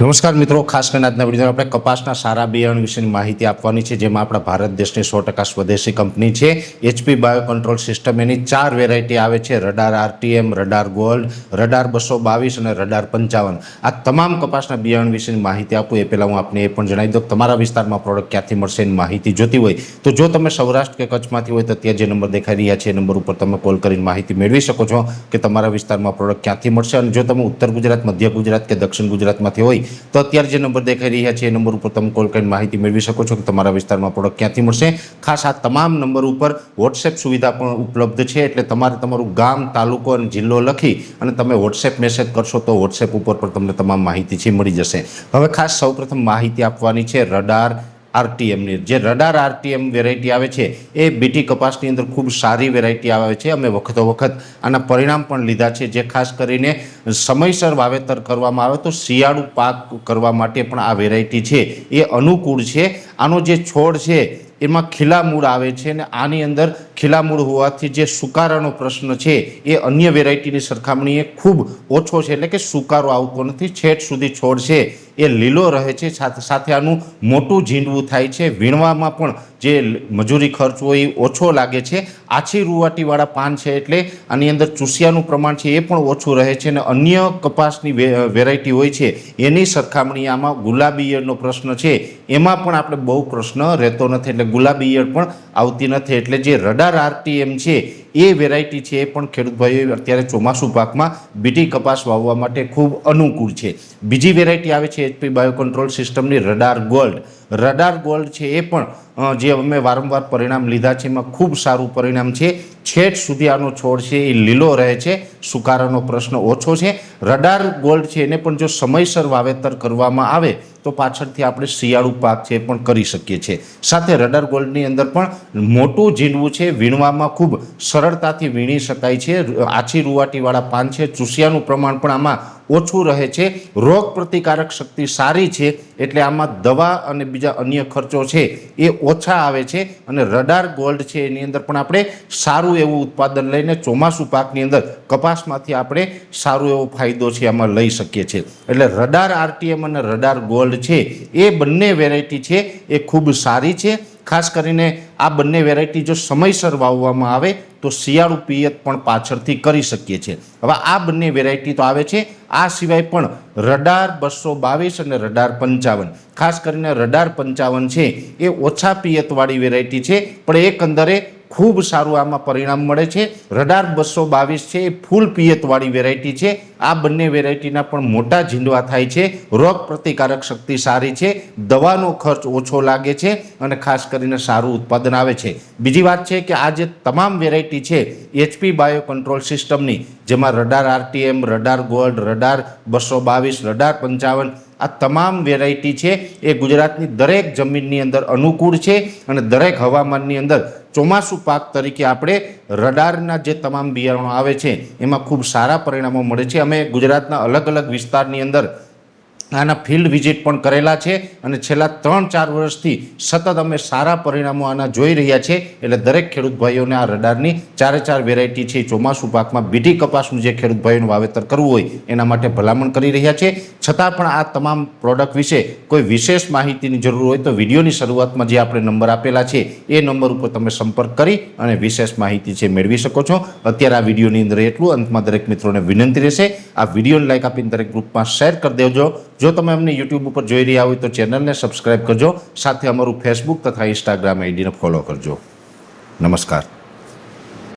નમસ્કાર મિત્રો, ખાસ કરીને આજના વિડીયોમાં આપણે કપાસના સારા બિયારણ વિશેની માહિતી આપવાની છે, જેમાં આપણા ભારત દેશની 100% સ્વદેશી કંપની છે HP બાયો કંટ્રોલ સિસ્ટમ. એની 4 વેરાયટી આવે છે: radar RTM, radar gold, radar 222 અને રડાર 55. આ તમામ કપાસના બિયારણ વિશેની માહિતી આપું એ પહેલાં હું આપને એ પણ જણાવી દઉં, તમારા વિસ્તારમાં પ્રોડક્ટ ક્યાંથી મળશે એની માહિતી જોતી હોય તો જો તમે સૌરાષ્ટ્ર કે કચ્છમાંથી હોય તો ત્યાં જે નંબર દેખાઈ રહ્યા છે એ નંબર ઉપર તમે કોલ કરીને માહિતી મેળવી શકો છો કે તમારા વિસ્તારમાં પ્રોડક્ટ ક્યાંથી મળશે. અને જો તમે ઉત્તર ગુજરાત, મધ્ય ગુજરાત કે દક્ષિણ ગુજરાતમાંથી હોય તો અત્યારે જે નંબર દેખાઈ રહ્યા છે એ નંબર ઉપર તમે કોલ કરીને માહિતી મેળવી શકો છો કે તમારા વિસ્તારમાં પ્રોડક્ટ ક્યાંથી મળશે. ખાસ આ તમામ નંબર ઉપર વોટ્સએપ સુવિધા પણ ઉપલબ્ધ છે, એટલે તમારે તમારું ગામ, તાલુકો અને જિલ્લો લખી અને તમે વોટ્સએપ મેસેજ કરશો તો વોટ્સએપ ઉપર પણ તમને તમામ માહિતી છે મળી જશે. હવે ખાસ સૌપ્રથમ માહિતી આપવાની છે રડાર RTMની. જે રડાર RTM વેરાયટી આવે છે એ બીટી કપાસની અંદર ખૂબ સારી વેરાયટી આવે છે. અમે વખતો વખત આના પરિણામ પણ લીધા છે, જે ખાસ કરીને સમયસર વાવેતર કરવામાં આવે તો શિયાળુ પાક કરવા માટે પણ આ વેરાયટી છે એ અનુકૂળ છે. આનો જે છોડ છે એમાં ખીલા મૂળ આવે છે અને આની અંદર ખીલા મૂળ હોવાથી જે સુકારાનો પ્રશ્ન છે એ અન્ય વેરાયટીની સરખામણીએ ખૂબ ઓછો છે, એટલે કે સુકારો આવતો નથી. છેટ સુધી છોડ છે એ લીલો રહે છે, સાથે સાથે આનું મોટું ઝીંડવું થાય છે. વીણવામાં પણ જે મજૂરી ખર્ચ હોય એ ઓછો લાગે છે. આછી રૂવાટીવાળા પાન છે એટલે આની અંદર ચૂસિયાનું પ્રમાણ છે એ પણ ઓછું રહે છે. અને અન્ય કપાસની વેરાયટી હોય છે એની સરખામણીએ આમાં ગુલાબી ઈયળનો પ્રશ્ન છે એમાં પણ આપણે બહુ પ્રશ્ન રહેતો નથી, એટલે ગુલાબી ઈયળ પણ આવતી નથી. એટલે જે રડાર RTM છે એ વેરાયટી છે એ પણ ખેડૂત ભાઈઓ અત્યારે ચોમાસું પાકમાં બીટી કપાસ વાવવા માટે ખૂબ અનુકૂળ છે. બીજી વેરાયટી આવે છે HP બાયો કંટ્રોલ સિસ્ટમની રડાર ગોલ્ડ. રડાર ગોલ્ડ છે એ પણ જે અમે વારંવાર પરિણામ લીધા છે એમાં ખૂબ સારું પરિણામ છે. છેટ સુધી આનો છોડ છે એ લીલો રહે છે, સુકારાનો પ્રશ્ન ઓછો છે. રડાર ગોલ્ડ છે એને પણ જો સમયસર વાવેતર કરવામાં આવે તો પાછળથી આપણે શિયાળુ પાક છે એ પણ કરી શકીએ છીએ. સાથે રડાર ગોલ્ડની અંદર પણ મોટું ઝીંડવું છે, વીણવામાં ખૂબ સરળતાથી વીણી શકાય છે. આછી રૂવાટીવાળા પાન છે, ચૂસિયાનું પ્રમાણ પણ આમાં ઓછું રહે છે. રોગ પ્રતિકારક શક્તિ સારી છે, એટલે આમાં દવા અને બીજા અન્ય ખર્ચો છે એ ઓછા આવે છે. અને રડાર ગોલ્ડ છે એની અંદર પણ આપણે સારું એવું ઉત્પાદન લઈને ચોમાસું પાકની અંદર કપાસમાંથી આપણે સારો એવો ફાયદો છે આમાં લઈ શકીએ છીએ. એટલે રડાર RTM અને રડાર ગોલ્ડ છે એ બંને વેરાયટી છે એ ખૂબ સારી છે. ખાસ કરીને આ બંને વેરાયટી જો સમયસર વાવવામાં આવે તો શિયાળુ પિયત પણ પાછળથી કરી શકીએ છીએ. હવે આ બંને વેરાયટી તો આવે છે, આ સિવાય પણ રડાર 222 અને રડાર 55. ખાસ કરીને રડાર 55 છે એ ઓછા પિયતવાળી વેરાયટી છે, પણ એકંદરે ખૂબ સારું આમાં પરિણામ મળે છે. રડાર 222 છે એ ફૂલ પિયતવાળી વેરાયટી છે. આ બંને વેરાયટીના પણ મોટા ઝીંડવા થાય છે, રોગ પ્રતિકારક શક્તિ સારી છે, દવાનો ખર્ચ ઓછો લાગે છે અને ખાસ કરીને સારું ઉત્પાદન આવે છે. બીજી વાત છે કે આ જે તમામ વેરાયટી છે HP બાયો કંટ્રોલ સિસ્ટમની, જેમાં radar RTM, radar gold, radar 222, radar 55, આ તમામ વેરાયટી છે એ ગુજરાતની દરેક જમીનની અંદર અનુકૂળ છે અને દરેક હવામાનની અંદર ચોમાસું પાક તરીકે આપણે રડારના જે તમામ બિયારણો આવે છે એમાં ખૂબ સારા પરિણામો મળે છે. અમે ગુજરાતના અલગ અલગ વિસ્તારની અંદર આના ફિલ્ડ વિઝિટ પણ કરેલા છે અને છેલ્લા 3-4 વર્ષથી સતત અમે સારા પરિણામો આના જોઈ રહ્યા છે. એટલે દરેક ખેડૂત ભાઈઓને આ રડારની 4 વેરાયટી છે ચોમાસું પાકમાં બીટી કપાસનું જે ખેડૂત ભાઈઓનું વાવેતર કરવું હોય એના માટે ભલામણ કરી રહ્યા છે. છતાં પણ આ તમામ પ્રોડક્ટ વિશે કોઈ વિશેષ માહિતીની જરૂર હોય તો વિડીયોની શરૂઆતમાં જે આપણે નંબર આપેલા છે એ નંબર ઉપર તમે સંપર્ક કરી અને વિશેષ માહિતી છે મેળવી શકો છો. અત્યારે આ વિડીયોની અંદર એટલું. અંતમાં દરેક મિત્રોને વિનંતી રહેશે, આ વિડીયોને લાઈક આપીને દરેક ગ્રુપમાં શેર કરી દેજો. જો તમે અમને YouTube ઉપર જોઈ રહ્યા હોય તો ચેનલને સબસ્ક્રાઈબ કરજો, સાથે અમારું ફેસબુક તથા ઇન્સ્ટાગ્રામ આઈડીને ફોલો કરજો. નમસ્કાર.